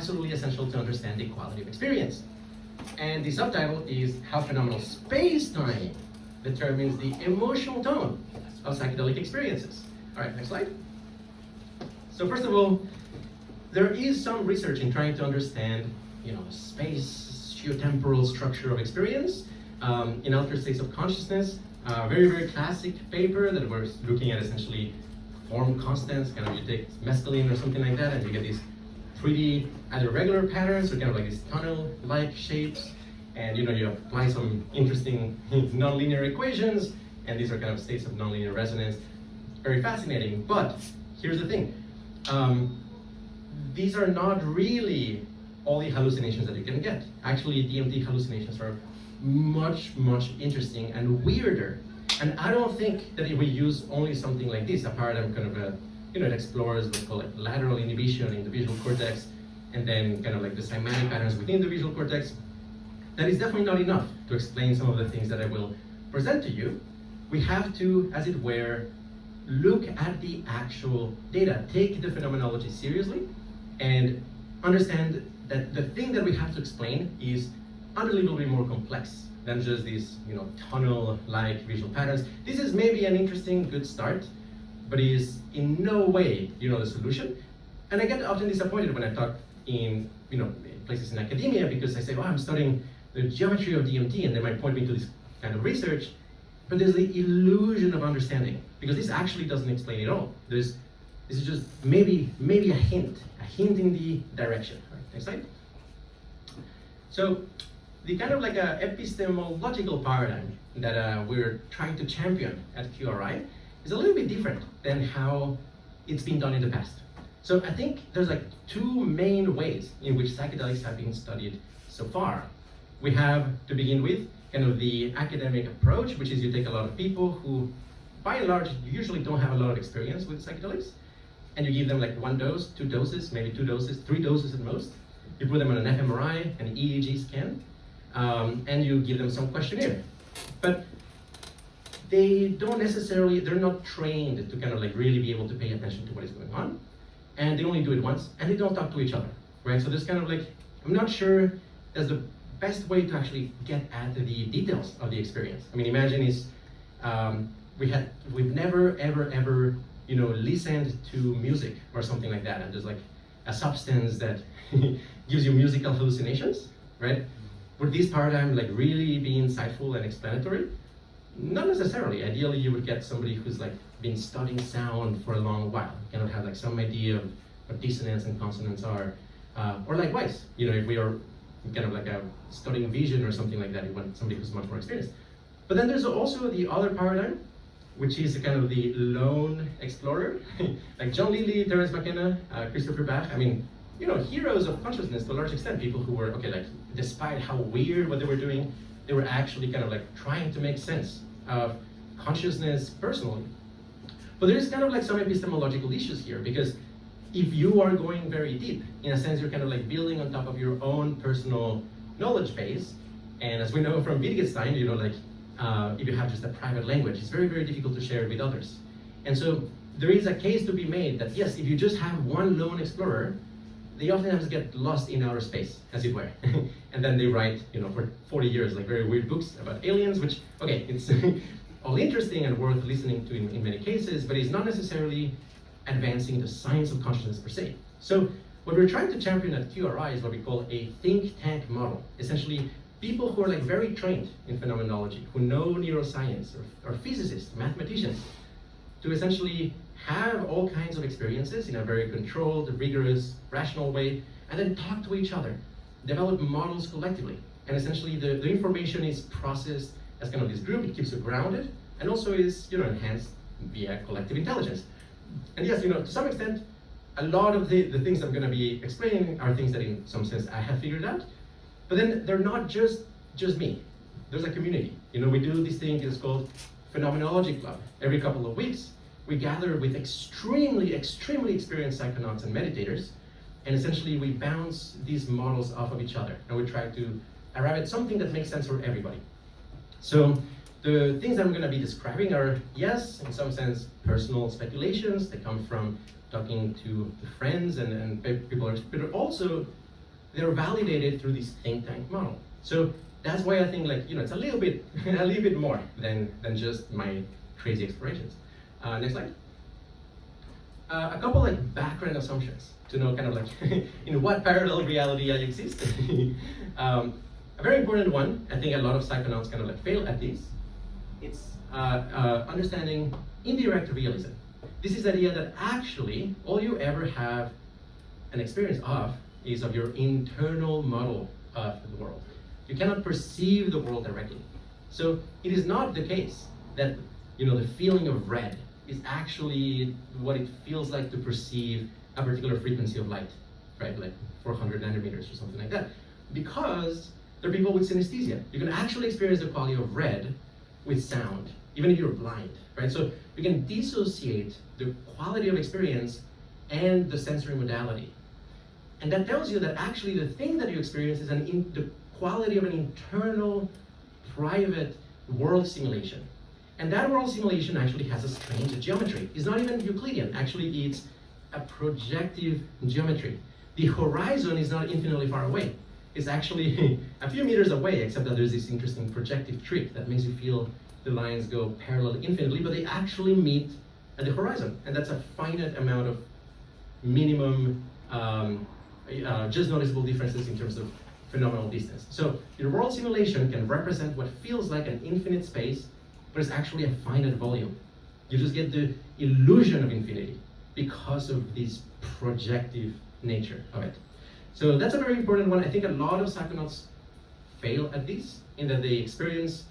absolutely essential to understand the quality of experience. And the subtitle is How Phenomenal Space-Time Determines the Emotional Tone of Psychedelic Experiences. All right, next slide. So first of all, there is some research in trying to understand, the space-temporal structure of experience in altered states of consciousness. Very, very classic paper that was looking at essentially form constants. Kind of you take mescaline or something like that, and you get these pretty either regular patterns or kind of like these tunnel-like shapes. And you apply some interesting nonlinear equations, and these are kind of states of nonlinear resonance. Very fascinating. But here's the thing. These are not really all the hallucinations that you can get. Actually, DMT hallucinations are much, much interesting and weirder. And I don't think that if we use only something like this, a paradigm kind of it explores what's called like lateral inhibition in the visual cortex, and then kind of like the cymatic patterns within the visual cortex. That is definitely not enough to explain some of the things that I will present to you. We have to, as it were, look at the actual data, take the phenomenology seriously, and understand that the thing that we have to explain is unbelievably more complex than just these, tunnel-like visual patterns. This is maybe an interesting, good start, but is in no way, the solution. And I get often disappointed when I talk in, places in academia, because I say, I'm studying the geometry of DMT, and they might point me to this kind of research, but there's the illusion of understanding, because this actually doesn't explain it all. This is just maybe a hint in the direction. All right, next slide. So the kind of like a epistemological paradigm that we're trying to champion at QRI is a little bit different than how it's been done in the past. So I think there's like two main ways in which psychedelics have been studied so far. We have, to begin with, kind of the academic approach, which is you take a lot of people who, by and large, usually don't have a lot of experience with psychedelics, and you give them like 1 dose, 2 doses, maybe 2 doses, 3 doses at most. You put them on an fMRI, an EEG scan, and you give them some questionnaire. But they're not trained to kind of like really be able to pay attention to what is going on, and they only do it once, and they don't talk to each other, right? So there's kind of like, I'm not sure that's the best way to actually get at the details of the experience. I mean, imagine we've never ever listened to music or something like that, and there's like a substance that gives you musical hallucinations, right? Would this paradigm like really be insightful and explanatory? Not necessarily. Ideally, you would get somebody who's like been studying sound for a long while, kind of have like some idea of what dissonance and consonance are, or likewise, if we are kind of like studying vision or something like that, you want somebody who's much more experienced. But then there's also the other paradigm, which is kind of the lone explorer, like John Lilly, Terence McKenna, Christopher Bach. I mean, heroes of consciousness to a large extent, people who were, despite how weird what they were doing, they were actually kind of like trying to make sense of consciousness personally. But there's kind of like some epistemological issues here, because if you are going very deep, in a sense, you're kind of like building on top of your own personal knowledge base. And as we know from Wittgenstein, if you have just a private language, it's very, very difficult to share it with others. And so there is a case to be made that, yes, if you just have one lone explorer, they oftentimes get lost in outer space, as it were. And then they write, for 40 years, like very weird books about aliens, which, it's all interesting and worth listening to in many cases, but it's not necessarily advancing the science of consciousness per se. So what we're trying to champion at QRI is what we call a think tank model. Essentially, people who are like very trained in phenomenology, who know neuroscience, or physicists, mathematicians, to essentially have all kinds of experiences in a very controlled, rigorous, rational way, and then talk to each other, develop models collectively. And essentially the information is processed as kind of this group. It keeps you grounded, and also is enhanced via collective intelligence. And yes, to some extent, a lot of the things I'm going to be explaining are things that in some sense I have figured out, but then they're not just me. There's a community. We do this thing that's called Phenomenology Club. Every couple of weeks, we gather with extremely experienced psychonauts and meditators, and essentially we bounce these models off of each other, and we try to arrive at something that makes sense for everybody. So the things I'm going to be describing are, yes, in some sense, personal speculations. They come from talking to friends and people, but also they're validated through this think tank model. So that's why I think it's a little bit a little bit more than just my crazy explorations. Next slide. A couple background assumptions to know kind of in what parallel reality I exist. A very important one, I think a lot of psychonauts kind of fail at this. It's understanding indirect realism. This is the idea that actually all you ever have an experience of is of your internal model of the world. You cannot perceive the world directly. So it is not the case that the feeling of red is actually what it feels like to perceive a particular frequency of light, right? Like 400 nanometers or something like that. Because there are people with synesthesia. You can actually experience the quality of red with sound, even if you're blind, right? So you can dissociate the quality of experience and the sensory modality. And that tells you that actually the thing that you experience is the quality of an internal, private world simulation. And that world simulation actually has a strange geometry. It's not even Euclidean. Actually, it's a projective geometry. The horizon is not infinitely far away. It's actually a few meters away, except that there's this interesting projective trick that makes you feel the lines go parallel infinitely, but they actually meet at the horizon. And that's a finite amount of minimum, just noticeable differences in terms of phenomenal distance. So your world simulation can represent what feels like an infinite space, but it's actually a finite volume. You just get the illusion of infinity because of this projective nature of it. So that's a very important one. I think a lot of psychonauts fail at this, in that they experience,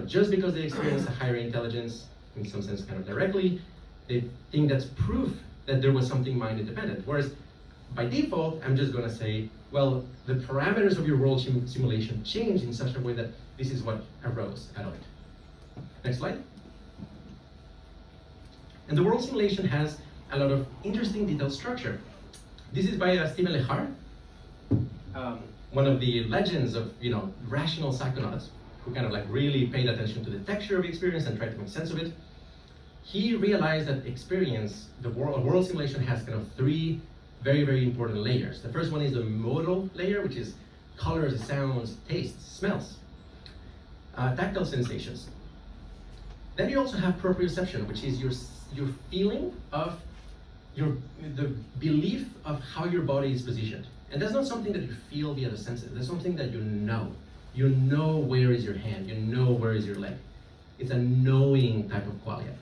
just because they experience a higher intelligence, in some sense kind of directly, they think that's proof that there was something mind independent. Whereas by default, I'm just gonna say, well, the parameters of your world simulation change in such a way that this is what arose out of it. Next slide. And the world simulation has a lot of interesting detailed structure. This is by Stephen Lehar, one of the legends of rational psychonauts, who kind of really paid attention to the texture of experience and tried to make sense of it. He realized that experience, a world simulation has kind of three very, very important layers. The first one is the modal layer, which is colors, sounds, tastes, smells, tactile sensations. Then you also have proprioception, which is your feeling of the belief of how your body is positioned. And that's not something that you feel via the senses. That's something that you know. You know where is your hand. You know where is your leg. It's a knowing type of qualia.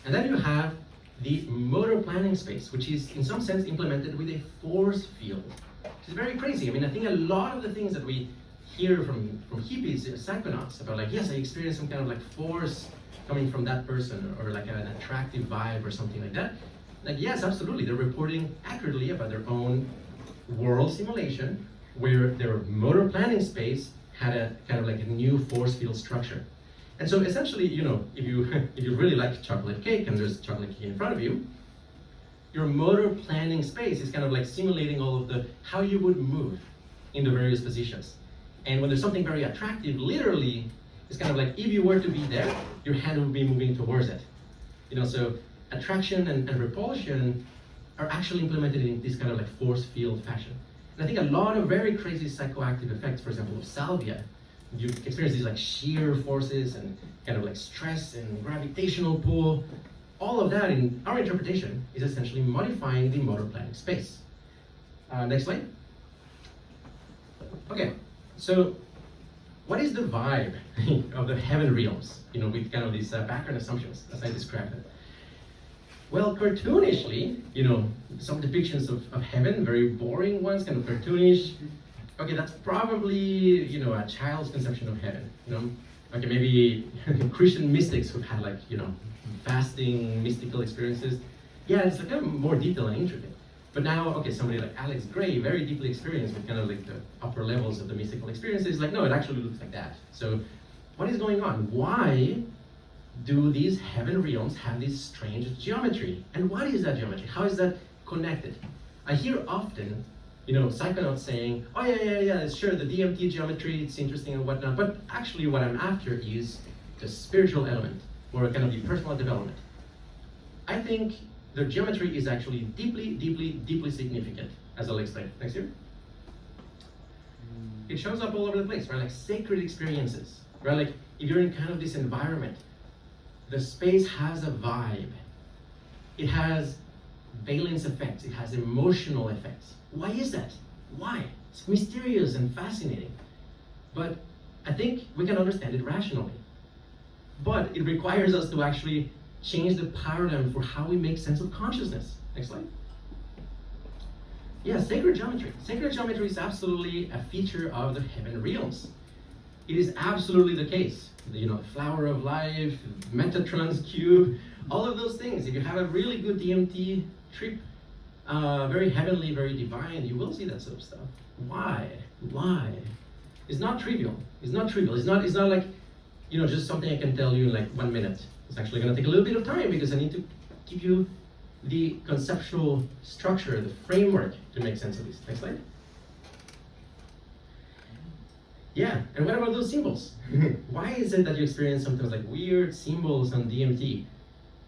And then you have the motor planning space, which is in some sense implemented with a force field, which is very crazy. I mean, I think a lot of the things that we hear from hippies, psychonauts, about yes, I experienced some kind of force coming from that person, or an attractive vibe or something like that. Yes, absolutely, they're reporting accurately about their own world simulation, where their motor planning space had a kind of a new force field structure. And so essentially, if you really like chocolate cake and there's chocolate cake in front of you, your motor planning space is kind of simulating all of how you would move in the various positions. And when there's something very attractive, literally, it's kind of if you were to be there, your hand would be moving towards it. So attraction and repulsion are actually implemented in this kind of force field fashion. And I think a lot of very crazy psychoactive effects, for example, of salvia, you experience these shear forces and kind of stress and gravitational pull. All of that, in our interpretation, is essentially modifying the motor planning space. Next slide. Okay, so what is the vibe of the heaven realms? With kind of these background assumptions, as I described it. Well, cartoonishly, some depictions of heaven, very boring ones, kind of cartoonish. Okay, that's probably, a child's conception of heaven, Okay, maybe Christian mystics who've had fasting, mystical experiences. Yeah, it's kind of more detailed and intricate. But now, okay, somebody like Alex Gray, very deeply experienced with kind of the upper levels of the mystical experiences, no, it actually looks like that. So what is going on? Why do these heaven realms have this strange geometry? And what is that geometry? How is that connected? I hear often, psychonauts saying, oh yeah, sure, the DMT geometry, it's interesting and whatnot, but actually what I'm after is the spiritual element, or kind of the personal development. I think the geometry is actually deeply, deeply, deeply significant, as I'll explain. Next year. It shows up all over the place, right? Like sacred experiences, right? Like if you're in kind of this environment, the space has a vibe. It has valence effects. It has emotional effects. Why is that? Why? It's mysterious and fascinating. But I think we can understand it rationally. But it requires us to actually change the paradigm for how we make sense of consciousness. Next slide. Yeah, sacred geometry. Sacred geometry is absolutely a feature of the heaven realms. It is absolutely the case. You know, flower of life, Metatron's cube, all of those things. If you have a really good DMT trip, very heavenly, very divine, you will see that sort of stuff. Why? Why? It's not trivial. It's not trivial. It's not like, you know, just something I can tell you in like 1 minute. It's actually going to take a little bit of time because I need to give you the conceptual structure, the framework to make sense of this. Next slide. Yeah, and what about those symbols? Why is it that you experience sometimes like weird symbols on DMT?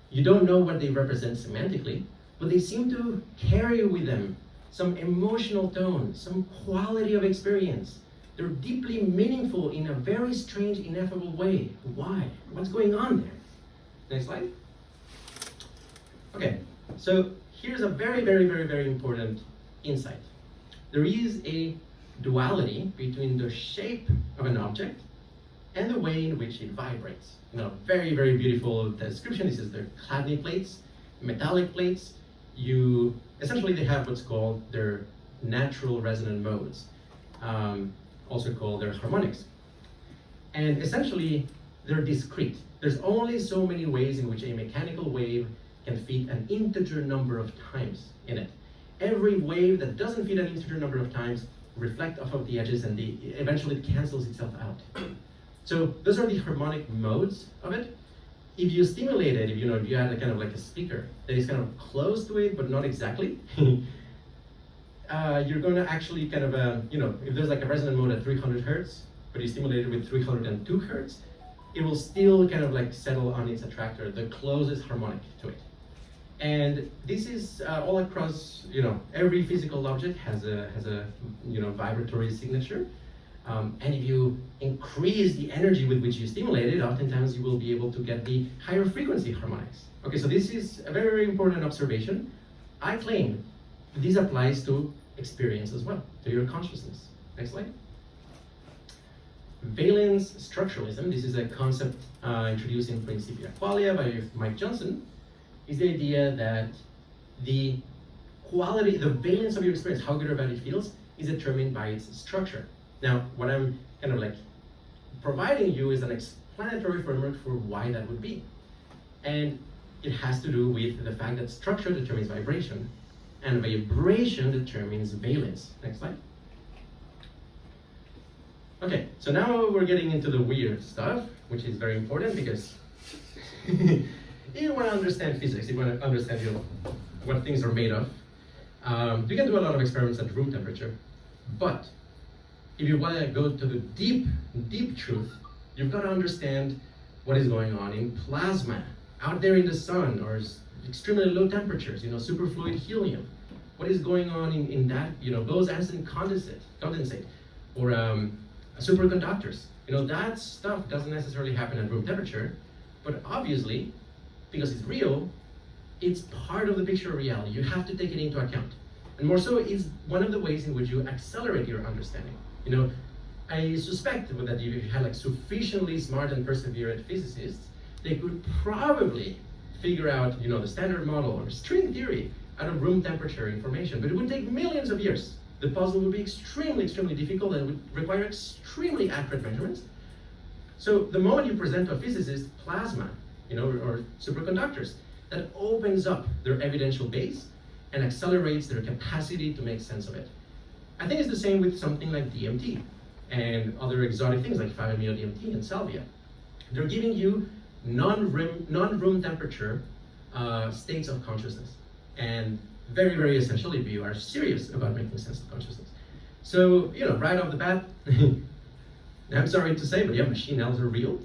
You don't know what they represent semantically, but they seem to carry with them some emotional tone, some quality of experience. They're deeply meaningful in a very strange, ineffable way. Why? What's going on there? Next slide. Okay, so here's a very, very, very, very important insight. There is a duality between the shape of an object and the way in which it vibrates. You know, very, very beautiful description. This is the Chladni plates, metallic plates. Essentially they have what's called their natural resonant modes, also called their harmonics. And essentially they're discrete. There's only so many ways in which a mechanical wave can fit an integer number of times in it. Every wave that doesn't fit an integer number of times reflect off of the edges and eventually it cancels itself out. So those are the harmonic modes of it. If you stimulate it, if you add a kind of like a speaker that is kind of close to it but not exactly, you're going to actually kind of, if there's like a resonant mode at 300 hertz, but you stimulate it with 302 hertz, it will still kind of like settle on its attractor, the closest harmonic to it. And this is all across, every physical object has a vibratory signature. And if you increase the energy with which you stimulate it, oftentimes you will be able to get the higher frequency harmonics. Okay, so this is a very, very important observation. I claim that this applies to experience as well, to your consciousness. Next slide. Valence structuralism, this is a concept introduced in Principia Qualia by Mike Johnson, is the idea that the quality, the valence of your experience, how good or bad it feels, is determined by its structure. Now, what I'm kind of like providing you is an explanatory framework for why that would be. And it has to do with the fact that structure determines vibration, and vibration determines valence. Next slide. Okay, so now we're getting into the weird stuff, which is very important because you want to understand physics, you want to understand what things are made of. You can do a lot of experiments at room temperature, but if you want to go to the deep, deep truth, you've got to understand what is going on in plasma, out there in the sun, or extremely low temperatures, superfluid helium. What is going on in that, Bose-Einstein condensate, or superconductors. That stuff doesn't necessarily happen at room temperature, but obviously, because it's real, it's part of the picture of reality. You have to take it into account. And more so, it's one of the ways in which you accelerate your understanding. I suspect that if you had like sufficiently smart and perseverant physicists, they could probably figure out, the standard model or string theory out of room temperature information, but it would take millions of years. The puzzle would be extremely, extremely difficult and would require extremely accurate measurements. So the moment you present to a physicist plasma, or superconductors, that opens up their evidential base and accelerates their capacity to make sense of it. I think it's the same with something like DMT and other exotic things like 5-MeO-DMT and salvia. They're giving you non-room temperature states of consciousness, and very, very essential if you are serious about making sense of consciousness. So, right off the bat, I'm sorry to say, but yeah, machine elves are real.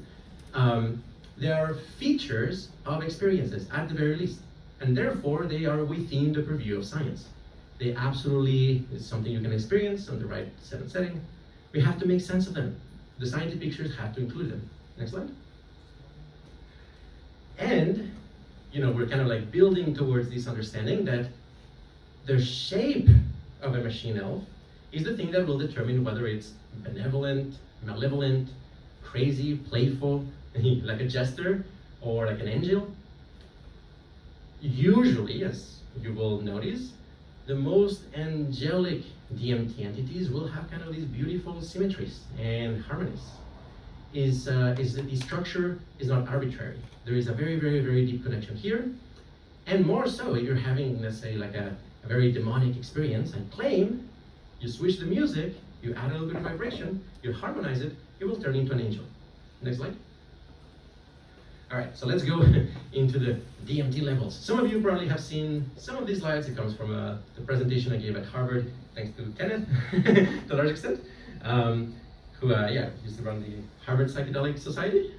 They are features of experiences, at the very least, and therefore they are within the purview of science. They absolutely, it's something you can experience on the right set and setting. we have to make sense of them. The scientific pictures have to include them. Next slide. And we're kind of like building towards this understanding that the shape of a machine elf is the thing that will determine whether it's benevolent, malevolent, crazy, playful, like a jester, or like an angel. Usually, as you will notice, the most angelic DMT entities will have kind of these beautiful symmetries and harmonies. The structure is not arbitrary. There is a very, very, very deep connection here. And more so, if you're having, let's say, like a very demonic experience, and claim, you switch the music, you add a little bit of vibration, you harmonize it, it will turn into an angel. Next slide. All right, so let's go into the DMT levels. Some of you probably have seen some of these slides. It comes from the presentation I gave at Harvard, thanks to Kenneth, to a large extent, who used to run the Harvard Psychedelic Society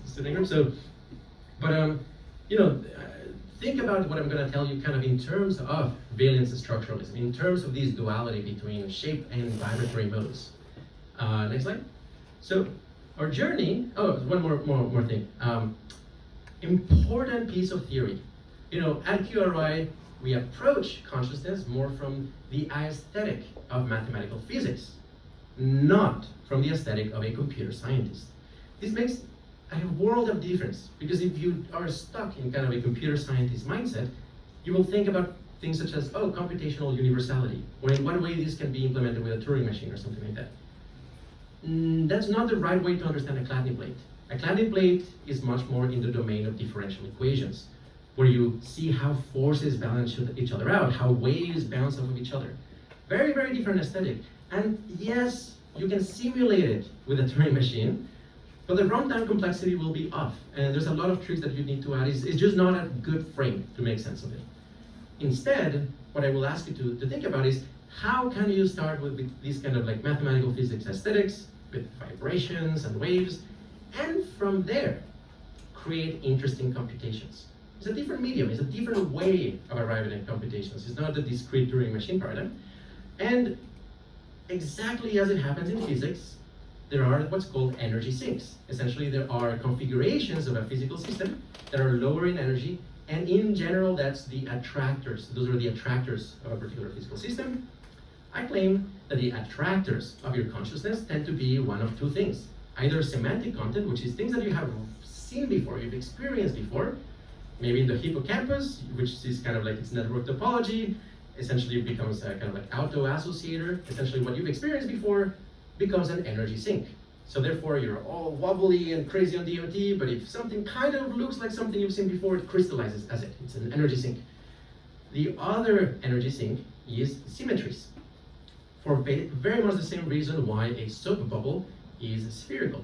student group. So, but think about what I'm going to tell you kind of in terms of valence and structuralism, in terms of this duality between shape and vibratory modes. Next slide. So our journey, one more thing. Important piece of theory. At QRI, we approach consciousness more from the aesthetic of mathematical physics, not from the aesthetic of a computer scientist. This makes a world of difference, because if you are stuck in kind of a computer scientist mindset, you will think about things such as, computational universality, or in what way this can be implemented with a Turing machine or something like that. That's not the right way to understand a Chladni plate. A Chladni plate is much more in the domain of differential equations, where you see how forces balance each other out, how waves bounce off of each other. Very, very different aesthetic. And yes, you can simulate it with a Turing machine, but the runtime complexity will be off. And there's a lot of tricks that you need to add. It's just not a good frame to make sense of it. Instead, what I will ask you to think about is, how can you start with these kind of like mathematical physics aesthetics, with vibrations and waves, and from there, create interesting computations. It's a different medium, it's a different way of arriving at computations. It's not the discrete Turing machine paradigm. And exactly as it happens in physics, there are what's called energy sinks. Essentially, there are configurations of a physical system that are lower in energy, and in general, that's the attractors. Those are the attractors of a particular physical system. I claim that the attractors of your consciousness tend to be one of two things. Either semantic content, which is things that you have seen before, you've experienced before, maybe in the hippocampus, which is kind of like its network topology, essentially it becomes a kind of like auto-associator. Essentially what you've experienced before becomes an energy sink. So therefore you're all wobbly and crazy on DMT, but if something kind of looks like something you've seen before, it crystallizes as it. It's an energy sink. The other energy sink is symmetries, for very much the same reason why a soap bubble is spherical.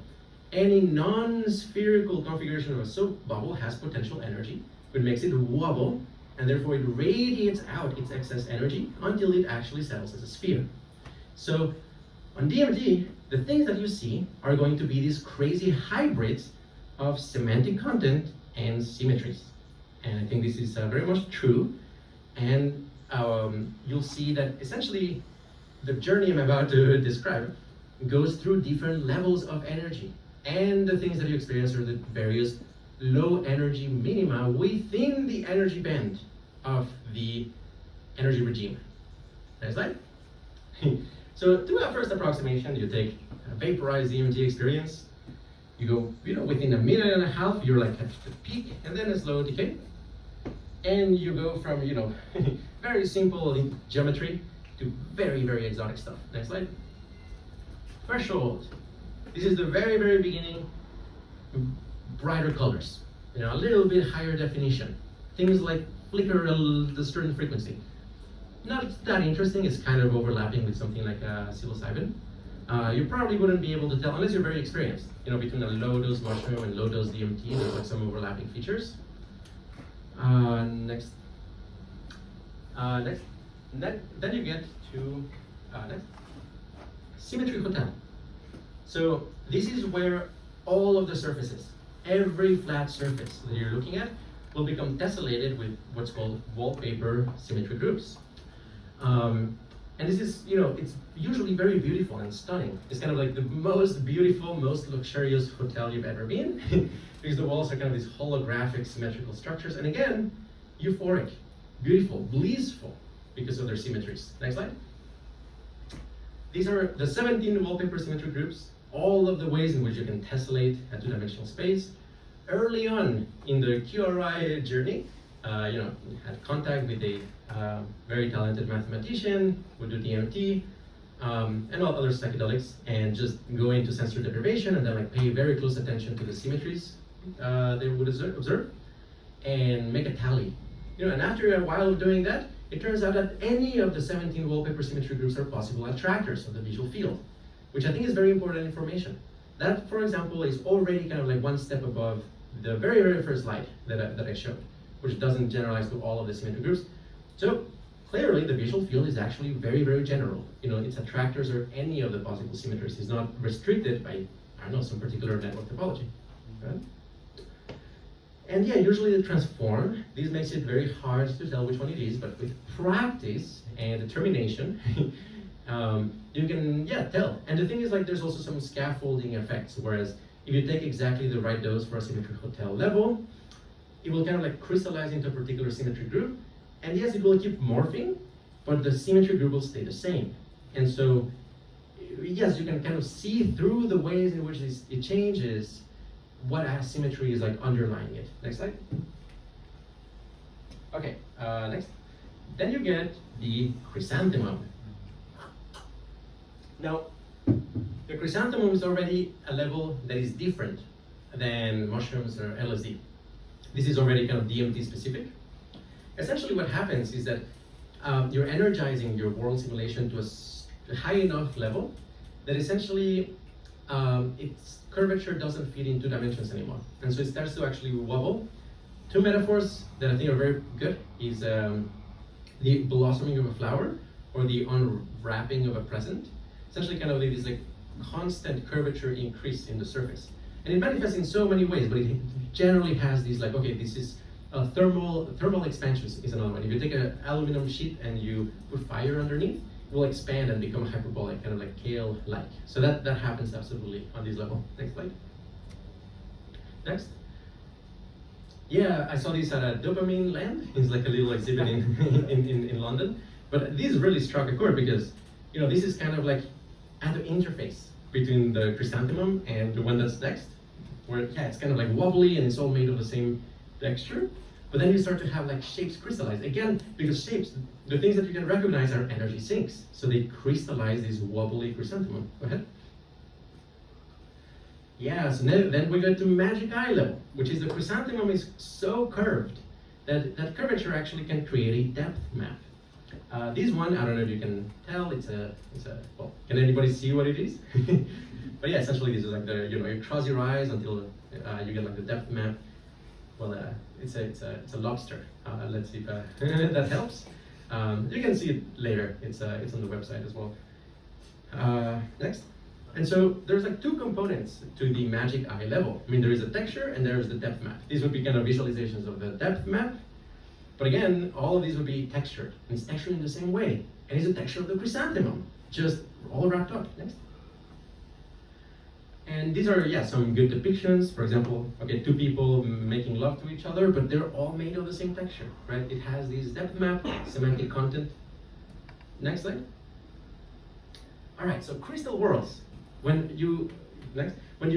Any non-spherical configuration of a soap bubble has potential energy, which makes it wobble, and therefore it radiates out its excess energy until it actually settles as a sphere. So on DMT, the things that you see are going to be these crazy hybrids of semantic content and symmetries. And I think this is very much true. And you'll see that essentially the journey I'm about to describe goes through different levels of energy. And the things that you experience are the various low energy minima within the energy band of the energy regime. Next slide. So do a first approximation. You take a vaporized DMT experience. You go, within a minute and a half, you're like at the peak, and then a slow decay. And you go from, very simple geometry to very, very exotic stuff. Next slide. Threshold. This is the very, very beginning. Brighter colors, a little bit higher definition. Things like flicker at a certain frequency. Not that interesting. It's kind of overlapping with something like psilocybin. You probably wouldn't be able to tell unless you're very experienced. Between a low dose mushroom and low dose DMT, there's like some overlapping features. Next. Then you get to next. Symmetry Hotel. So this is where all of the surfaces, every flat surface that you're looking at, will become tessellated with what's called wallpaper symmetry groups. And this is, it's usually very beautiful and stunning. It's kind of like the most beautiful, most luxurious hotel you've ever been, because the walls are kind of these holographic symmetrical structures. And again, euphoric, beautiful, blissful, because of their symmetries. Next slide. These are the 17 wallpaper symmetry groups, all of the ways in which you can tessellate a two-dimensional space. Early on in the QRI journey, had contact with a very talented mathematician, would do DMT, and all other psychedelics, and just go into sensory deprivation, and then like pay very close attention to the symmetries they would observe, and make a tally. And after a while of doing that, it turns out that any of the 17 wallpaper symmetry groups are possible attractors of the visual field, which I think is very important information. That, for example, is already kind of like one step above the very, very first slide that I showed, which doesn't generalize to all of the symmetry groups. So clearly, the visual field is actually very, very general. Its attractors are any of the possible symmetries. It's not restricted by, I don't know, some particular network topology. Right? And yeah, usually they transform. This makes it very hard to tell which one it is, but with practice and determination, you can, tell. And the thing is, like, there's also some scaffolding effects, whereas if you take exactly the right dose for a symmetry hotel level, it will kind of like crystallize into a particular symmetry group. And yes, it will keep morphing, but the symmetry group will stay the same. And so, yes, you can kind of see through the ways in which it changes what asymmetry is like underlying it. Next slide. Okay, next. Then you get the chrysanthemum. Now, the chrysanthemum is already a level that is different than mushrooms or LSD. This is already kind of DMT specific. Essentially what happens is that you're energizing your world simulation to a high enough level that essentially its curvature doesn't fit in 2 dimensions anymore. And so it starts to actually wobble. 2 metaphors that I think are very good is the blossoming of a flower or the unwrapping of a present. Essentially kind of this like constant curvature increase in the surface. And it manifests in so many ways, but it generally has these like, okay, this is thermal expansions is another one. If you take an aluminum sheet and you put fire underneath, it will expand and become hyperbolic, kind of like Kale-like. So that happens absolutely on this level. Next slide. Next. Yeah, I saw this at a dopamine land. It's like a little exhibit in London. But this really struck a chord because, this is kind of like at the interface between the chrysanthemum and the one that's next, where it's kind of like wobbly and it's all made of the same texture. But then you start to have like shapes crystallize. Again, because shapes, the things that you can recognize are energy sinks. So they crystallize this wobbly chrysanthemum. Go ahead. Yeah, so then we go to magic eye level, which is the chrysanthemum is so curved that that curvature actually can create a depth map. This one, I don't know if you can tell, well, can anybody see what it is? But yeah, essentially this is like you cross your eyes until you get like the depth map. Well, it's a lobster. Let's see if that helps. You can see it later. It's on the website as well. Next. And so there's like 2 components to the magic eye level. I mean, there is a texture and there is the depth map. These would be kind of visualizations of the depth map. But again, all of these would be textured. And it's textured in the same way. And it's a texture of the chrysanthemum, just all wrapped up. Next. And these are, some good depictions. For example, 2 people making love to each other, but they're all made of the same texture, right? It has this depth map, semantic content. Next slide. All right, so crystal worlds. When you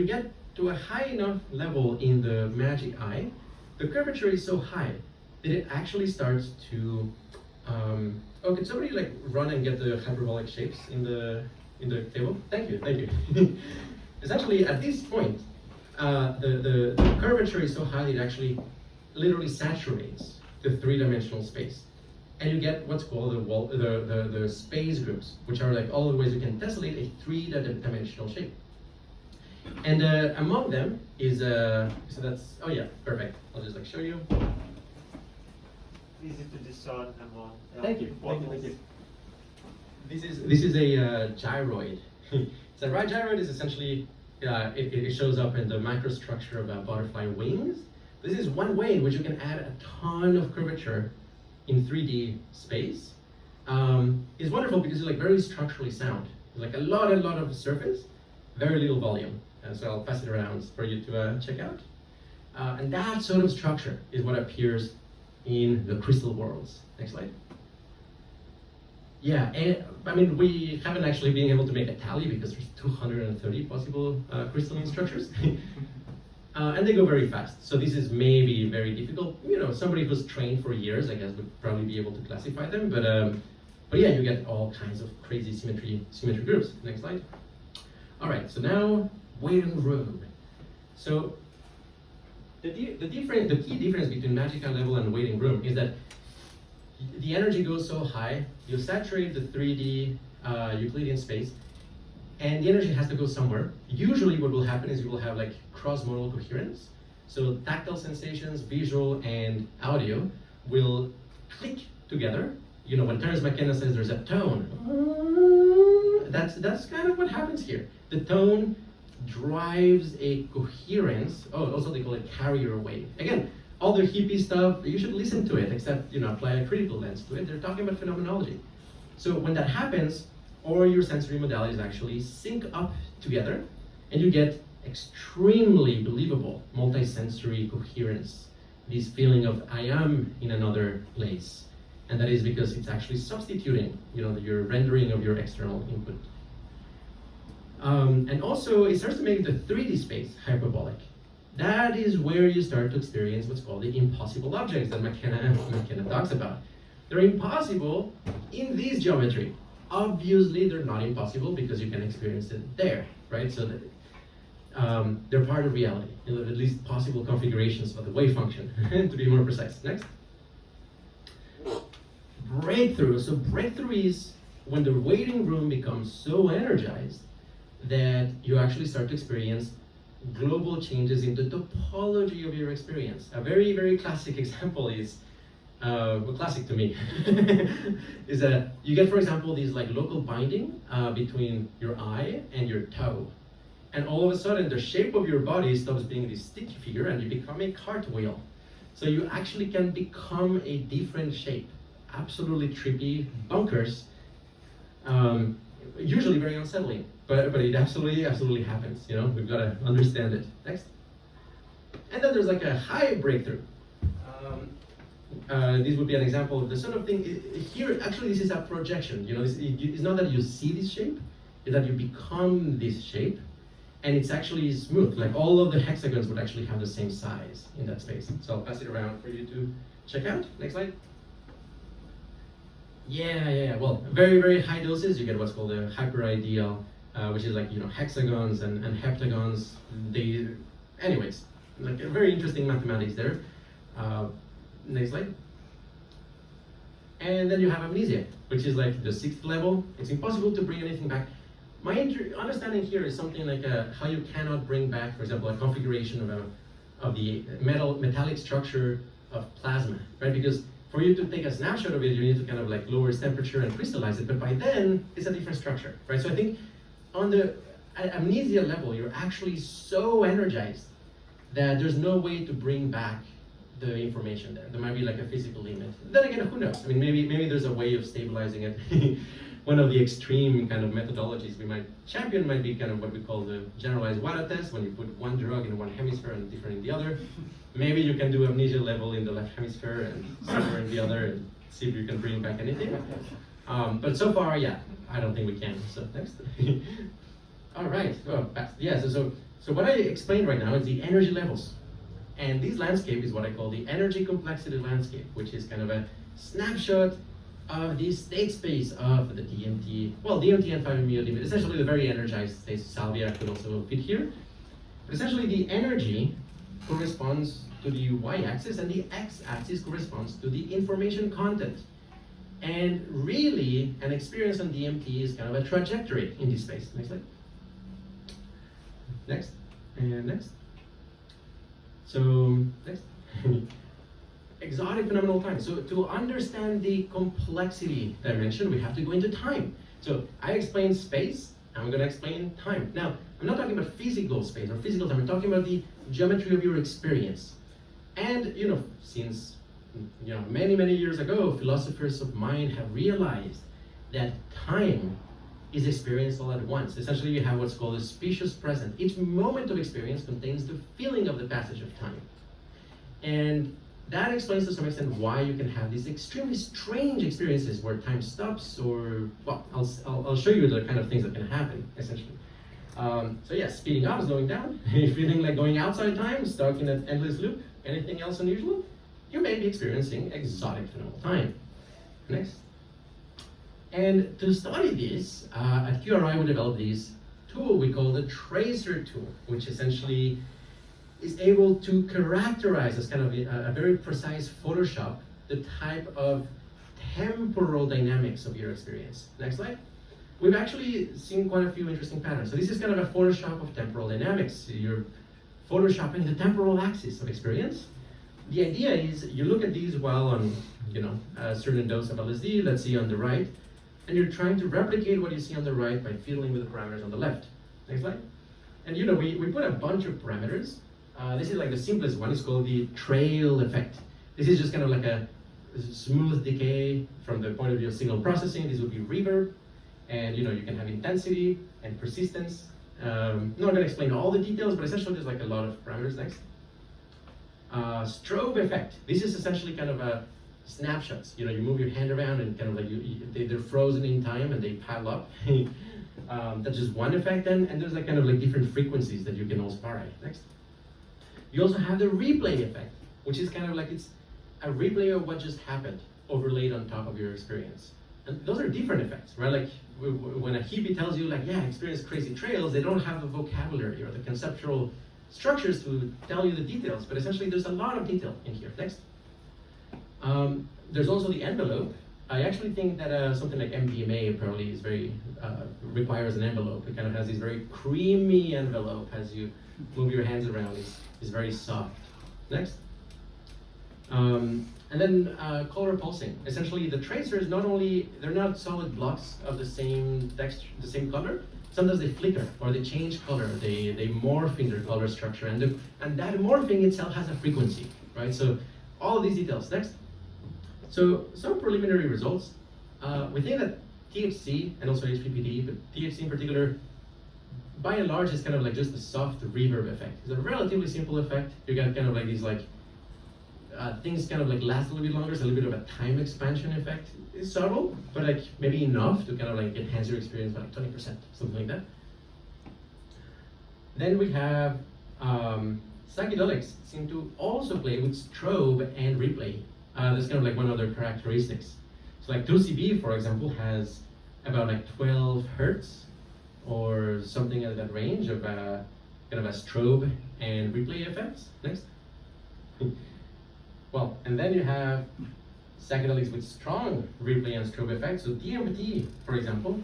get to a high enough level in the magic eye, the curvature is so high that it actually starts to, can somebody like run and get the hyperbolic shapes in the table? Thank you. Essentially, at this point, the curvature is so high that it actually literally saturates the 3-dimensional space. And you get what's called the space groups, which are like all the ways you can tessellate a 3-dimensional shape. And among them is, so that's, perfect. I'll just like show you. Easy to discern among. Thank you. This is a gyroid. So a right gyroid is essentially, it shows up in the microstructure of butterfly wings. This is one way in which you can add a ton of curvature in 3D space is wonderful because it's like very structurally sound. Like a lot of surface, very little volume. So I'll pass it around for you to check out. And that sort of structure is what appears in the crystal worlds. Next slide. Yeah, and I mean, we haven't actually been able to make a tally because there's 230 possible crystalline structures. And they go very fast. So this is maybe very difficult. You know, somebody who's trained for years, I guess, would probably be able to classify them. But yeah, you get all kinds of crazy symmetry groups. Next slide. All right, so now waiting room. So the key difference between magical level and waiting room is that the energy goes so high, you saturate the 3D Euclidean space, and the energy has to go somewhere. Usually what will happen is you will have like cross-modal coherence. So tactile sensations, visual and audio will click together. You know, when Terence McKenna says there's a tone, that's kind of what happens here. The tone drives a coherence. Oh, also they call it carrier wave. Again, all the hippie stuff, you should listen to it, except, you know, apply a critical lens to it. They're talking about phenomenology. So when that happens, all your sensory modalities actually sync up together, and you get extremely believable multisensory coherence. This feeling of I am in another place. And that is because it's actually substituting, you know, your rendering of your external input. And also, it starts to make the 3D space hyperbolic. That is where you start to experience what's called the impossible objects that McKenna talks about. They're impossible in this geometry. Obviously, they're not impossible because you can experience it there, right? So that, they're part of reality, you know, at least possible configurations of the wave function, to be more precise. Next. Breakthrough. So breakthrough is when the waiting room becomes so energized that you actually start to experience global changes in the topology of your experience. A very, very classic example is, well, classic to me, is that you get, for example, these like local binding between your eye and your toe. And all of a sudden, the shape of your body stops being this stick figure and you become a cartwheel. So you actually can become a different shape. Absolutely trippy, bonkers, usually very unsettling, but it absolutely happens. You know, we've got to understand it. Next. And then there's like a high breakthrough. This would be an example of the sort of thing. Here, actually, this is a projection. You know, it's not that you see this shape, it's that you become this shape, and it's actually smooth. Like all of the hexagons would actually have the same size in that space. So I'll pass it around for you to check out. Next slide. Yeah. Well, very, very high doses, you get what's called a hyperideal, which is like, you know, hexagons and heptagons. Anyways, like a very interesting mathematics there. Next slide. And then you have amnesia, which is like the 6th level. It's impossible to bring anything back. My understanding here is something like how you cannot bring back, for example, a configuration of the metallic structure of plasma, right? Because for you to take a snapshot of it, you need to kind of like lower its temperature and crystallize it, but by then, it's a different structure, right? So I think on the amnesia level, you're actually so energized that there's no way to bring back the information there. There might be like a physical limit. Then again, who knows? I mean, maybe there's a way of stabilizing it. One of the extreme kind of methodologies we might champion might be kind of what we call the generalized Wada test, when you put one drug in one hemisphere and different in the other. Maybe you can do amnesia level in the left hemisphere and somewhere in the other and see if you can bring back anything. But so far, yeah, I don't think we can. So next. All right. Oh, yeah. So what I explained right now is the energy levels, and this landscape is what I call the energy complexity landscape, which is kind of a snapshot of the state space of the DMT. Well, DMT and 5-MeO, essentially the very energized states. Salvia could also fit here. But essentially, the energy corresponds to the y-axis, and the x-axis corresponds to the information content. And really, an experience on DMT is kind of a trajectory in this space. Next slide. Next. And next. So, next. Exotic phenomenal time. So to understand the complexity dimension, we have to go into time. So I explained space, I'm going to explain time. Now, I'm not talking about physical space or physical time, I'm talking about the geometry of your experience. And, you know, since many, many years ago, philosophers of mind have realized that time is experienced all at once. Essentially, you have what's called a specious present. Each moment of experience contains the feeling of the passage of time. And that explains to some extent why you can have these extremely strange experiences where time stops, or, well, I'll show you the kind of things that can happen, essentially. So yeah, speeding up, slowing down, feeling like going outside time, stuck in an endless loop. Anything else unusual? You may be experiencing exotic phenomenal time. Next. And to study this, at QRI we developed this tool we call the tracer tool, which essentially is able to characterize as kind of a very precise Photoshop the type of temporal dynamics of your experience. Next slide. We've actually seen quite a few interesting patterns. So this is kind of a Photoshop of temporal dynamics. You're photoshopping the temporal axis of experience. The idea is you look at these while on a certain dose of LSD, let's see on the right, and you're trying to replicate what you see on the right by fiddling with the parameters on the left. Next slide. And we put a bunch of parameters. This is like the simplest one. It's called the trail effect. This is just kind of like a smooth decay from the point of view of signal processing. This would be reverb, and you can have intensity and persistence. Not going to explain all the details, but essentially there's like a lot of parameters. Next. Strobe effect. This is essentially kind of a snapshots. You move your hand around and kind of like they're frozen in time and they pile up. That's just one effect, and there's like kind of like different frequencies that you can also vary. Next. You also have the replay effect, which is kind of like it's a replay of what just happened overlaid on top of your experience. And those are different effects, right? Like when a hippie tells you like, yeah, experience crazy trails, they don't have the vocabulary or the conceptual structures to tell you the details, but essentially there's a lot of detail in here. Next. There's also the envelope. I actually think that something like MDMA apparently is requires an envelope. It kind of has this very creamy envelope as you move your hands around. It's very soft. Next. And then color pulsing. Essentially, the tracers they're not solid blocks of the same texture, the same color. Sometimes they flicker or they change color. They morph in their color structure, and that morphing itself has a frequency, right? So all of these details. Next. So some preliminary results. We think that THC and also HPPD, but THC in particular, by and large, is kind of like just a soft reverb effect. It's a relatively simple effect. You got kind of like these things kind of like last a little bit longer. It's a little bit of a time expansion effect. It's subtle, but like maybe enough to kind of like enhance your experience by like 20%, something like that. Then we have psychedelics seem to also play with strobe and replay. That's kind of like one of their characteristics. So like 2CB, for example, has about like 12 hertz or something at that range of kind of a strobe and replay effects. Next. Well, and then you have psychedelics with strong replay and strobe effects. So DMT, for example,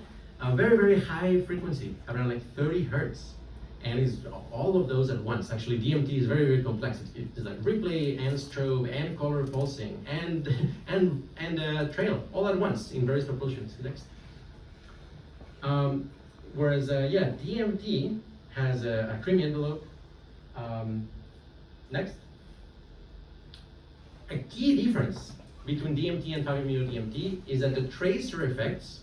very, very high frequency, around like 30 hertz. And it's all of those at once. Actually, DMT is very, very complex. It's like replay and strobe and color pulsing and trail all at once in various proportions. Next. Whereas, DMT has a creamy envelope. Next. A key difference between DMT and 5-MeO-DMT is that the tracer effects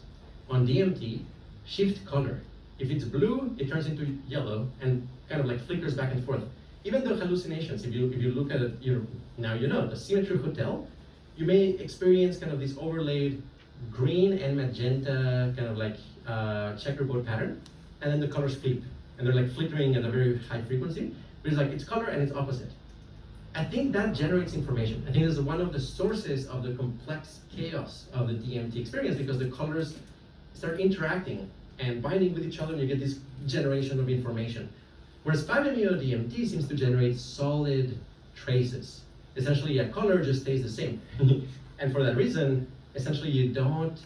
on DMT shift color. If it's blue, it turns into yellow and kind of like flickers back and forth. Even the hallucinations, if you look at it, now the Symmetry Hotel, you may experience kind of this overlaid green and magenta kind of like checkerboard pattern, and then the colors flip, and they're like flickering at a very high frequency. But it's like it's color and it's opposite. I think that generates information. I think this is one of the sources of the complex chaos of the DMT experience, because the colors start interacting and binding with each other, and you get this generation of information. Whereas 5-MeO-DMT seems to generate solid traces. Essentially, a color just stays the same. And for that reason, essentially you don't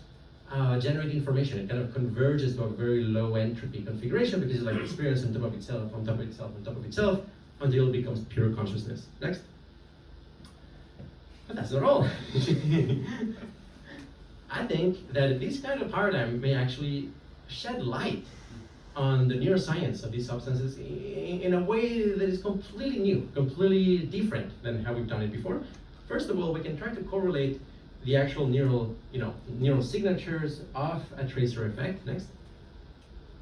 generate information. It kind of converges to a very low entropy configuration, because it's like experience on top of itself, on top of itself, on top of itself, until it becomes pure consciousness. Next. But that's not all. I think that this kind of paradigm may actually shed light on the neuroscience of these substances in a way that is completely new, completely different than how we've done it before. first of all, we can try to correlate the actual neural, neural signatures of a tracer effect. Next.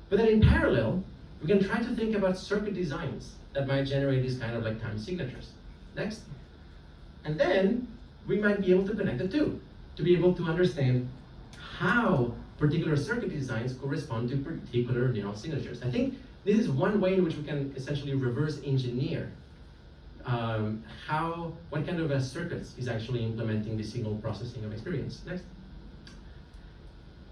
But then in parallel, we can try to think about circuit designs that might generate these kind of like time signatures. Next. And then we might be able to connect the two to be able to understand how particular circuit designs correspond to particular neural signatures. I think this is one way in which we can essentially reverse engineer what kind of circuits is actually implementing the signal processing of experience. Next.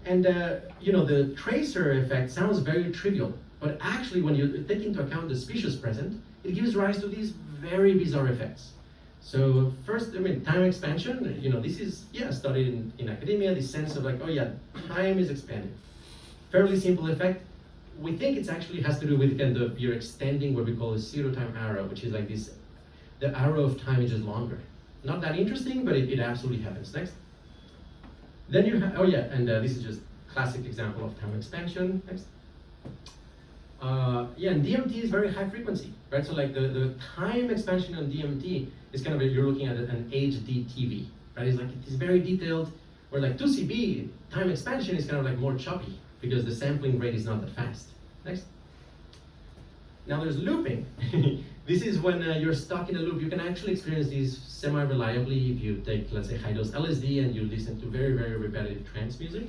And the tracer effect sounds very trivial, but actually when you take into account the species present, it gives rise to these very bizarre effects. So first, time expansion, this is, studied in academia, the sense of like, oh yeah, time is expanding. Fairly simple effect. We think it actually has to do with kind of you're extending what we call a zero-time arrow, which is like this, the arrow of time is just longer. Not that interesting, but it absolutely happens. Next. Then you have, this is just classic example of time expansion. Next. And DMT is very high frequency, right? So like the time expansion on DMT is kind of, you're looking at an HD TV, right? It's very detailed, where like 2CB, time expansion is kind of like more choppy because the sampling rate is not that fast. Next. Now there's looping. This is when you're stuck in a loop. You can actually experience these semi-reliably if you take, let's say, high-dose LSD and you listen to very, very repetitive trance music.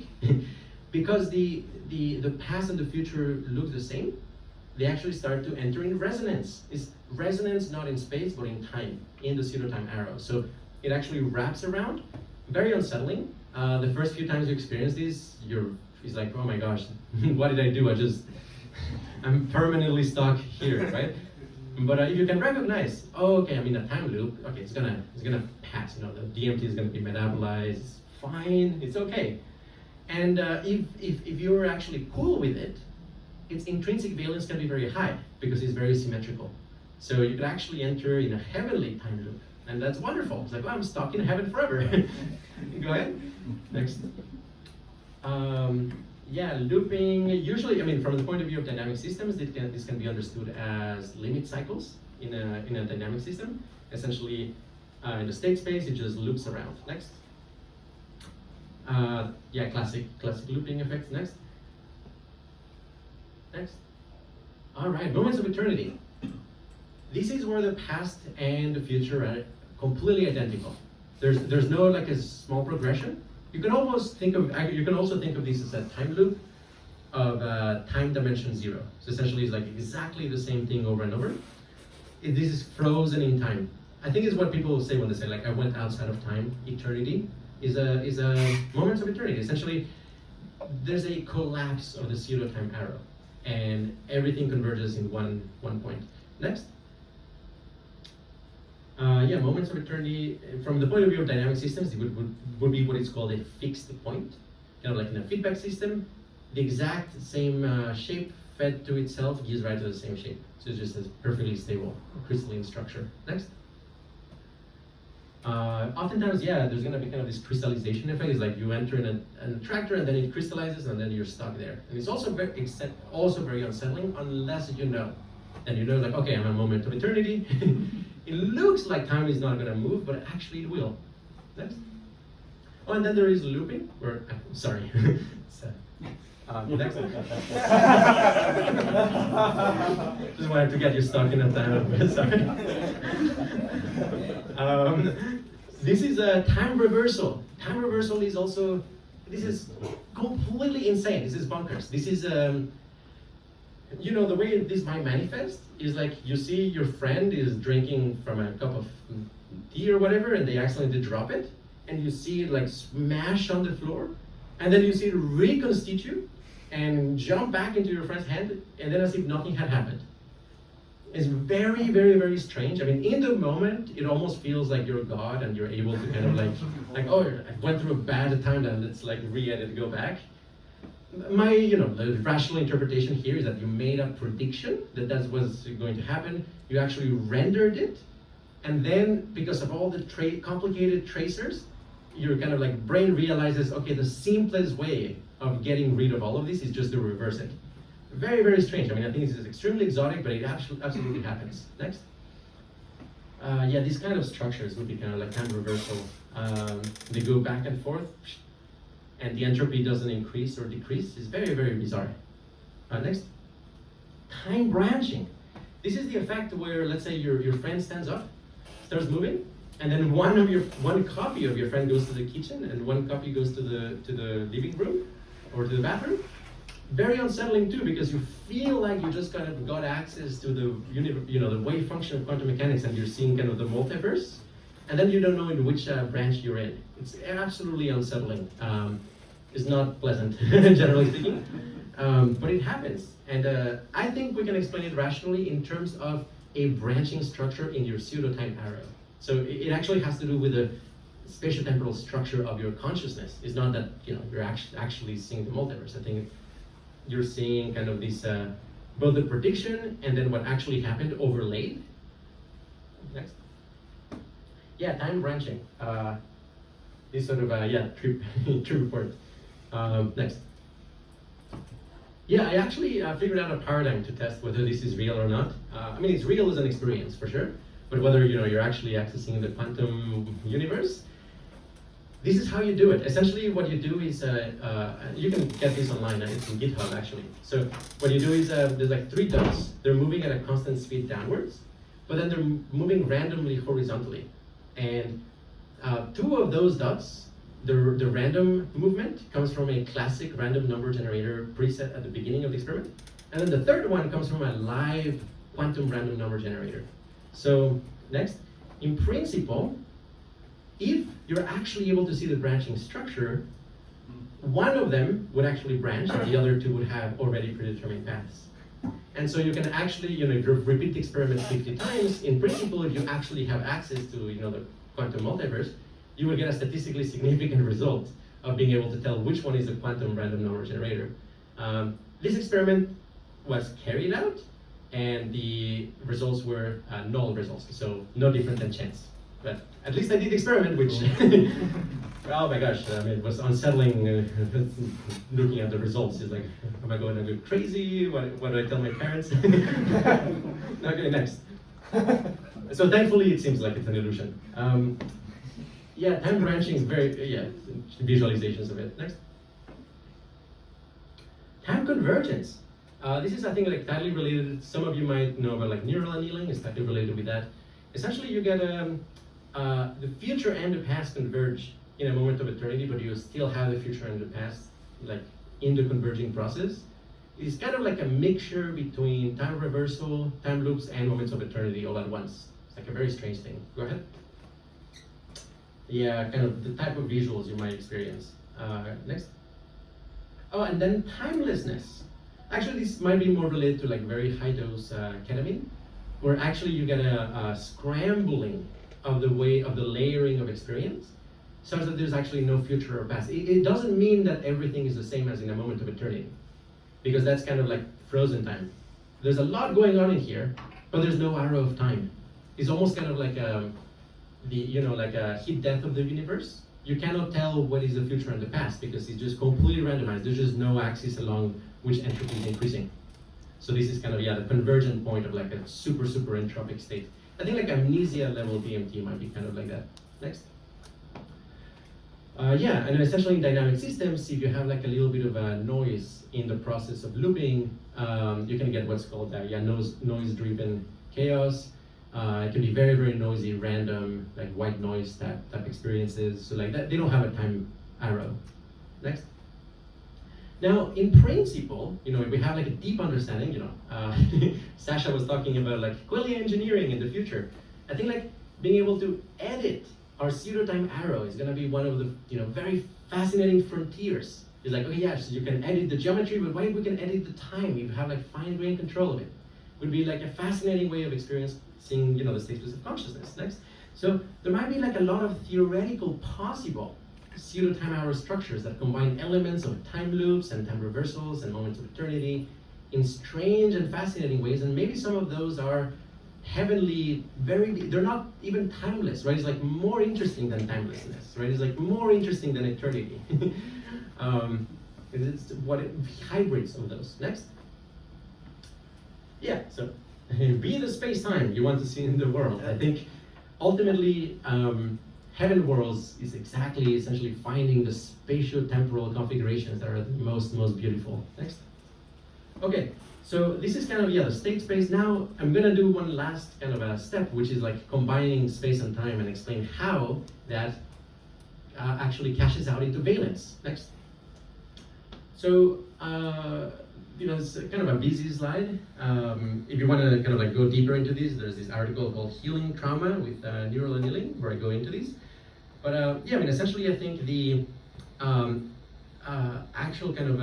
Because the past and the future look the same, they actually start to enter in resonance. It's resonance not in space, but in time, in the zero-time arrow. So it actually wraps around, very unsettling. The first few times you experience this, it's like, oh my gosh, what did I do? I'm permanently stuck here, right? But if you can recognize, oh, okay, I'm in a time loop. Okay, it's gonna pass. The DMT is gonna be metabolized. It's fine. It's okay. And if you're actually cool with it, its intrinsic valence can be very high because it's very symmetrical. So you could actually enter in a heavenly time loop, and that's wonderful. It's like, well, I'm stuck in heaven forever. Go ahead. Next. Looping, usually, from the point of view of dynamic systems, this can be understood as limit cycles in a dynamic system. Essentially, in the state space, it just loops around. Next. Classic looping effects. Next. Next. All right, moments of eternity. This is where the past and the future are completely identical. There's no like a small progression. You can also think of this as a time loop of time dimension 0. So essentially, it's like exactly the same thing over and over. This is frozen in time. I think it's what people say when they say like I went outside of time. Eternity is a moment of eternity. Essentially, there's a collapse of the zero-time arrow, and everything converges in one point. Next. Moments of eternity, from the point of view of dynamic systems, it would be what is called a fixed point. Kind of like in a feedback system, the exact same shape fed to itself gives rise to the same shape. So it's just a perfectly stable crystalline structure. Next. Oftentimes, there's going to be kind of this crystallization effect. It's like you enter in an attractor and then it crystallizes and then you're stuck there. And it's also very unsettling unless you know. And you know, like, okay, I'm in a moment of eternity. It looks like time is not going to move, but actually it will. Next. Oh, and then there is looping. Sorry. Next. Just wanted to get you stuck in a time. Sorry. This is a time reversal. Time reversal is also, this is completely insane. This is bonkers. This is, the way this might manifest is like you see your friend is drinking from a cup of tea or whatever, and they accidentally drop it, and you see it like smash on the floor, and then you see it reconstitute and jump back into your friend's hand, and then as if nothing had happened. It's very, very, very strange. In the moment, it almost feels like you're God and you're able to kind of like, oh, I went through a bad time, then let's like re-edit, go back. The rational interpretation here is that you made a prediction that that's what's going to happen. You actually rendered it, and then because of all the complicated tracers, your kind of like brain realizes, okay, the simplest way of getting rid of all of this is just to reverse it. Very, very strange. I think this is extremely exotic, but it absolutely happens. Next. Yeah, these kind of structures would be kind of like time reversal. They go back and forth, and the entropy doesn't increase or decrease. It's very, very bizarre. Next. Time branching. This is the effect where, let's say, your friend stands up, starts moving, and then one copy of your friend goes to the kitchen, and one copy goes to the living room or to the bathroom. Very unsettling too, because you feel like you just kind of got access to the the wave function of quantum mechanics, and you're seeing kind of the multiverse, and then you don't know in which branch you're in. It's absolutely unsettling. It's not pleasant, generally speaking, but it happens. And I think we can explain it rationally in terms of a branching structure in your pseudo-time arrow. So it actually has to do with the spatiotemporal structure of your consciousness. It's not that you're actually seeing the multiverse. I think you're seeing kind of this both the prediction and then what actually happened overlaid. Next. Yeah, time branching. This sort of true report. Next. Yeah, I actually figured out a paradigm to test whether this is real or not. I mean, it's real as an experience for sure, but whether you're actually accessing the quantum universe, this is how you do it. Essentially, what you do is you can get this online. It's in GitHub actually. So what you do is there's like 3 dots. They're moving at a constant speed downwards, but then they're moving randomly horizontally, and 2 of those dots. The random movement comes from a classic random number generator preset at the beginning of the experiment. And then the 3rd one comes from a live quantum random number generator. So next, in principle, if you're actually able to see the branching structure, one of them would actually branch and the other 2 would have already predetermined paths. And so you can actually, if you repeat the experiment 50 times, in principle, if you actually have access to, the quantum multiverse, you will get a statistically significant result of being able to tell which one is a quantum random number generator. This experiment was carried out, and the results were null results, so no different than chance. But at least I did the experiment, which, oh my gosh, I mean, it was unsettling looking at the results. It's like, am I going to go crazy? What do I tell my parents? Okay, next. So thankfully, it seems like it's an illusion. Yeah, time branching is visualizations of it. Next. Time convergence. This is, I think, like tightly related. Some of you might know about like neural annealing. It's tightly related with that. Essentially, you get the future and the past converge in a moment of eternity, but you still have the future and the past like in the converging process. It's kind of like a mixture between time reversal, time loops, and moments of eternity all at once. It's like a very strange thing. Go ahead. Yeah, kind of the type of visuals you might experience. Next. Oh, and then timelessness. Actually, this might be more related to like very high dose ketamine, where actually you get a scrambling of the layering of experience, such that there's actually no future or past. It doesn't mean that everything is the same as in a moment of eternity, because that's kind of like frozen time. There's a lot going on in here, but there's no arrow of time. It's almost kind of like like a heat death of the universe. You cannot tell what is the future and the past because it's just completely randomized. There's just no axis along which entropy is increasing. So this is kind of the convergent point of like a super entropic state. I think like amnesia level DMT might be kind of like that. Next. Yeah, and essentially in dynamic systems, if you have like a little bit of a noise in the process of looping, you can get what's called noise-driven chaos. It can be very noisy, random, like white noise type experiences. So like that, they don't have a time arrow. Next. Now, in principle, if we have like a deep understanding, Sasha was talking about like qualia engineering in the future. I think like being able to edit our pseudo-time arrow is going to be one of the very fascinating frontiers. It's like, okay, yeah, so you can edit the geometry, but what if we can edit the time? If you have like fine-grained control of it, would be like a fascinating way of experiencing the status of consciousness. Next. So there might be like a lot of theoretical possible pseudo-time arrow structures that combine elements of time loops and time reversals and moments of eternity in strange and fascinating ways, and maybe some of those are heavenly, they're not even timeless, right? It's like more interesting than timelessness, right? It's like more interesting than eternity. It's hybrids of those. Next. Yeah, so be the space-time you want to see in the world. I think ultimately, heaven worlds is exactly essentially finding the spatio-temporal configurations that are the most beautiful. Next. Okay, so this is kind of, the state space. Now I'm gonna do one last kind of a step, which is like combining space and time and explain how that actually cashes out into valence. Next. So, it's kind of a busy slide. If you want to kind of like go deeper into this, there's this article called Healing Trauma with Neural Annealing, where I go into this. But essentially I think the actual kind of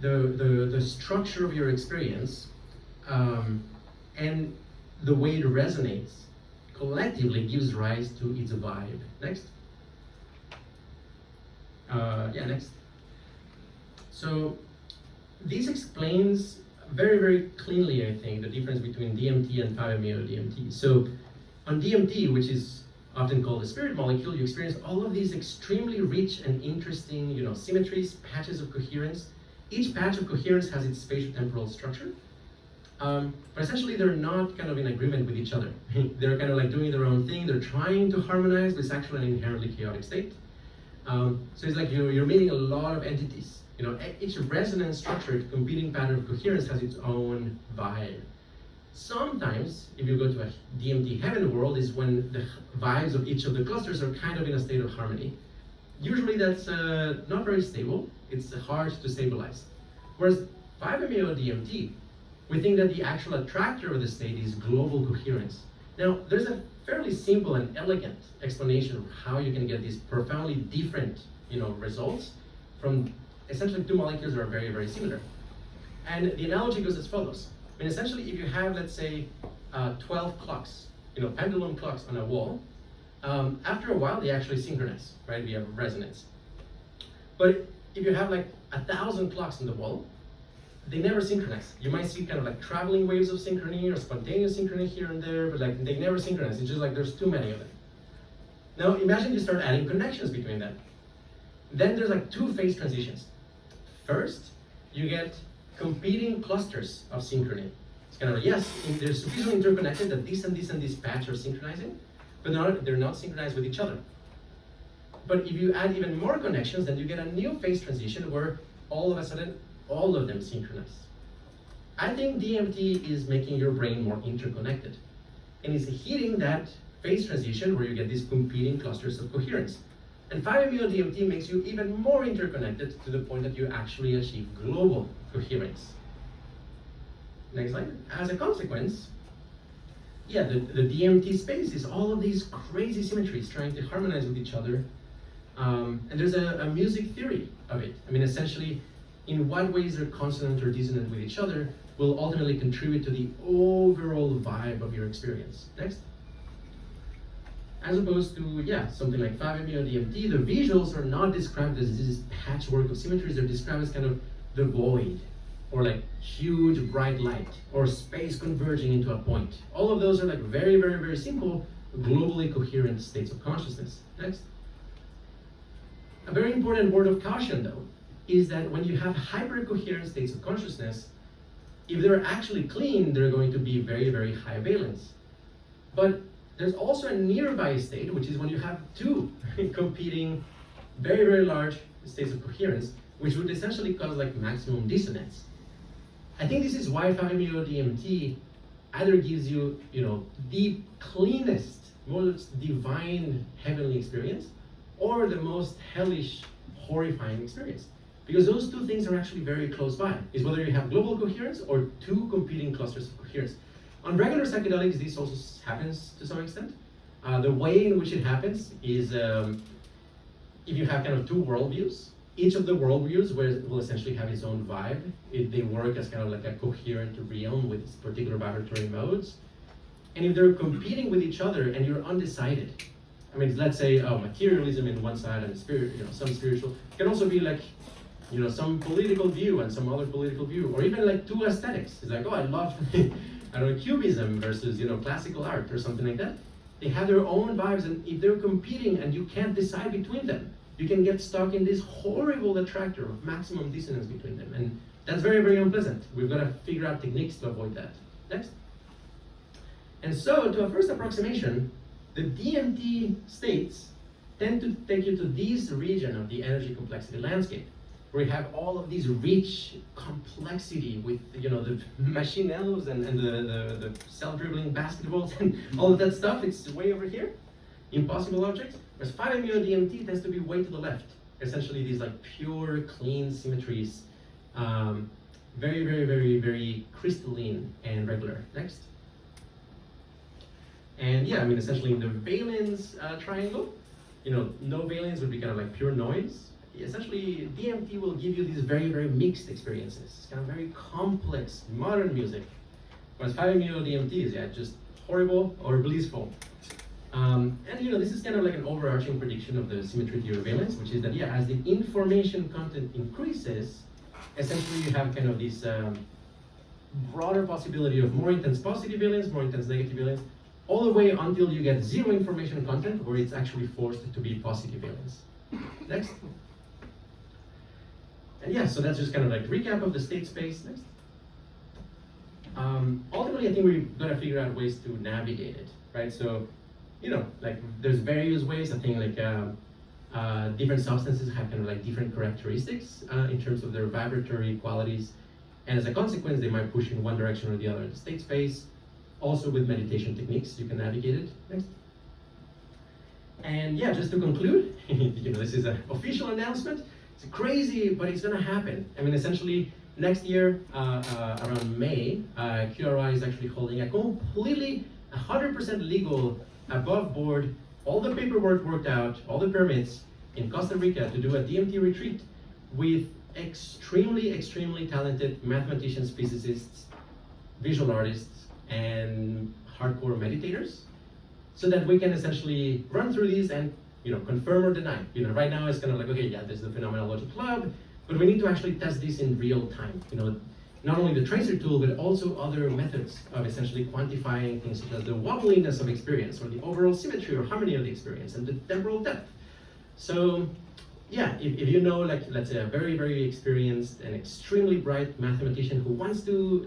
the structure of your experience and the way it resonates collectively gives rise to its vibe. Next. Next. So this explains very cleanly, I think, the difference between DMT and 5-MeO DMT. So on DMT, which is often called the spirit molecule, you experience all of these extremely rich and interesting, symmetries, patches of coherence. Each patch of coherence has its spatio-temporal structure. But essentially they're not kind of in agreement with each other. They're kind of like doing their own thing. They're trying to harmonize, but it's actually an inherently chaotic state. So it's like you're meeting a lot of entities. Each resonance structure, competing pattern of coherence has its own vibe. Sometimes, if you go to a DMT heaven world, is when the vibes of each of the clusters are kind of in a state of harmony. Usually that's not very stable. It's hard to stabilize. Whereas 5-MeO DMT, we think that the actual attractor of the state is global coherence. Now, there's a fairly simple and elegant explanation of how you can get these profoundly different, results from essentially two molecules that are very similar. And the analogy goes as follows. Essentially, if you have, let's say, 12 clocks, pendulum clocks on a wall, after a while they actually synchronize, right? We have resonance. But if you have like 1,000 clocks on the wall, they never synchronize. You might see kind of like traveling waves of synchrony or spontaneous synchrony here and there, but like they never synchronize. It's just like there's too many of them. Now imagine you start adding connections between them. Then there's like two phase transitions. First, you get competing clusters of synchrony. It's kind of like, yes, they're sufficiently interconnected that this and this and this patch are synchronizing, but they're not synchronized with each other. But if you add even more connections, then you get a new phase transition where all of a sudden, all of them synchronize. I think DMT is making your brain more interconnected. And it's hitting that phase transition where you get these competing clusters of coherence. And 5-MeO DMT makes you even more interconnected to the point that you actually achieve global coherence. Next slide. As a consequence, the DMT space is all of these crazy symmetries trying to harmonize with each other. And there's a music theory of it. Essentially, in what ways they're consonant or dissonant with each other will ultimately contribute to the overall vibe of your experience. Next. As opposed to, something like 5-MeO DMT, the visuals are not described as this patchwork of symmetries, they're described as kind of the void, or like huge bright light, or space converging into a point. All of those are like very simple, globally coherent states of consciousness. Next. A very important word of caution, though, is that when you have hypercoherent states of consciousness, if they're actually clean, they're going to be very high valence. But there's also a nearby state, which is when you have two competing, very large states of coherence, which would essentially cause like maximum dissonance. I think this is why 5-MeO DMT either gives you, the cleanest, most divine heavenly experience, or the most hellish, horrifying experience. Because those two things are actually very close by, is whether you have global coherence or two competing clusters of coherence. On regular psychedelics, this also happens to some extent. The way in which it happens is if you have kind of two worldviews, each of the worldviews will essentially have its own vibe. They work as kind of like a coherent realm with its particular vibratory modes. And if they're competing with each other and you're undecided, let's say materialism in one side and spirit, some spiritual, it can also be like, some political view and some other political view, or even like two aesthetics. It's like, I love, cubism versus, classical art or something like that. They have their own vibes, and if they're competing and you can't decide between them, you can get stuck in this horrible attractor of maximum dissonance between them. And that's very unpleasant. We've got to figure out techniques to avoid that. Next. And so, to a first approximation, the DMT states tend to take you to this region of the energy complexity landscape, where you have all of these rich complexity with, you know, the machine elves and the self-dribbling basketballs and all of that stuff. It's way over here, impossible objects. Whereas 5-MeO DMT tends to be way to the left. Essentially, these like pure, clean symmetries, very, very, very, very crystalline and regular. Next. And yeah, I mean, essentially in the valence triangle, you know, no valence would be kind of like pure noise. Essentially, DMT will give you these very, very mixed experiences. It's kind of very complex, modern music. Whereas 5-MeO DMT is, yeah, just horrible or blissful. And you know, this is kind of like an overarching prediction of the symmetry theory of valence, which is that, yeah, as the information content increases, essentially you have kind of this broader possibility of more intense positive valence, more intense negative valence, all the way until you get zero information content where it's actually forced to be positive valence. Next. And yeah, so that's just kind of like recap of the state space. Next. Ultimately, I think we've got to figure out ways to navigate it, right? So, you know, like there's various ways. I think like different substances have kind of like different characteristics in terms of their vibratory qualities. And as a consequence, they might push in one direction or the other in the state space. Also with meditation techniques, you can navigate it. Next. And yeah, just to conclude, you know, this is an official announcement. It's crazy, but it's gonna happen. I mean, essentially, next year, around May, QRI is actually holding a completely 100% legal, above board, all the paperwork worked out, all the permits in Costa Rica to do a DMT retreat with extremely, extremely talented mathematicians, physicists, visual artists, and hardcore meditators, so that we can essentially run through these and, you know, confirm or deny. You know, right now it's kind of like, okay, yeah, there's the phenomenology club, but we need to actually test this in real time. You know, not only the tracer tool, but also other methods of essentially quantifying things such as the wobbliness of experience, or the overall symmetry or harmony of the experience, and the temporal depth. So, yeah, if you know, like, let's say a very, very experienced and extremely bright mathematician who wants to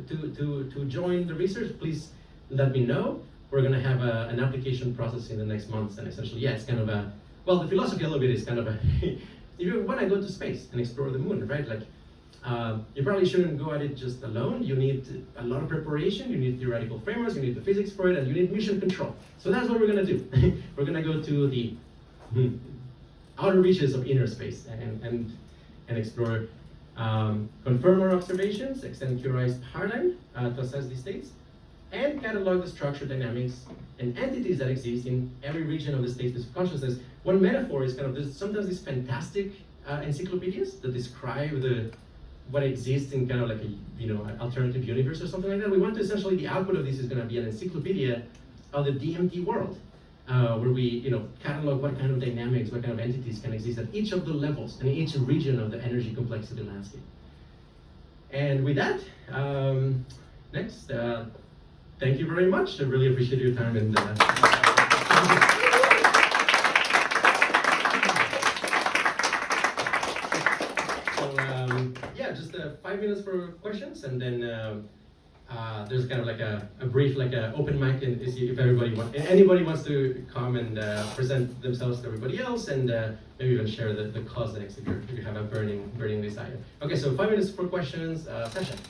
join the research, please let me know. We're gonna have an application process in the next months, and essentially, yeah, it's kind of a, well, the philosophy a little bit is kind of a, if you wanna go to space and explore the moon, right? Like, you probably shouldn't go at it just alone. You need a lot of preparation, you need theoretical frameworks, you need the physics for it, and you need mission control. So that's what we're gonna do. We're gonna go to the outer reaches of inner space and explore, confirm our observations, extend QRI's paradigm to assess these states, and catalog the structure, dynamics, and entities that exist in every region of the state of consciousness. One metaphor is kind of this, sometimes these fantastic encyclopedias that describe what exists in kind of like a, you know, an alternative universe or something like that. We want to essentially, the output of this is going to be an encyclopedia of the DMT world, where we, you know, catalog what kind of dynamics, what kind of entities can exist at each of the levels and each region of the energy complexity landscape. And with that, next, thank you very much. I really appreciate your time and. Yeah, just 5 minutes for questions, and then there's kind of like a brief, like an open mic, and if anybody wants to come and present themselves to everybody else, and maybe even share the cause next if you have a burning desire. Okay, so 5 minutes for questions session.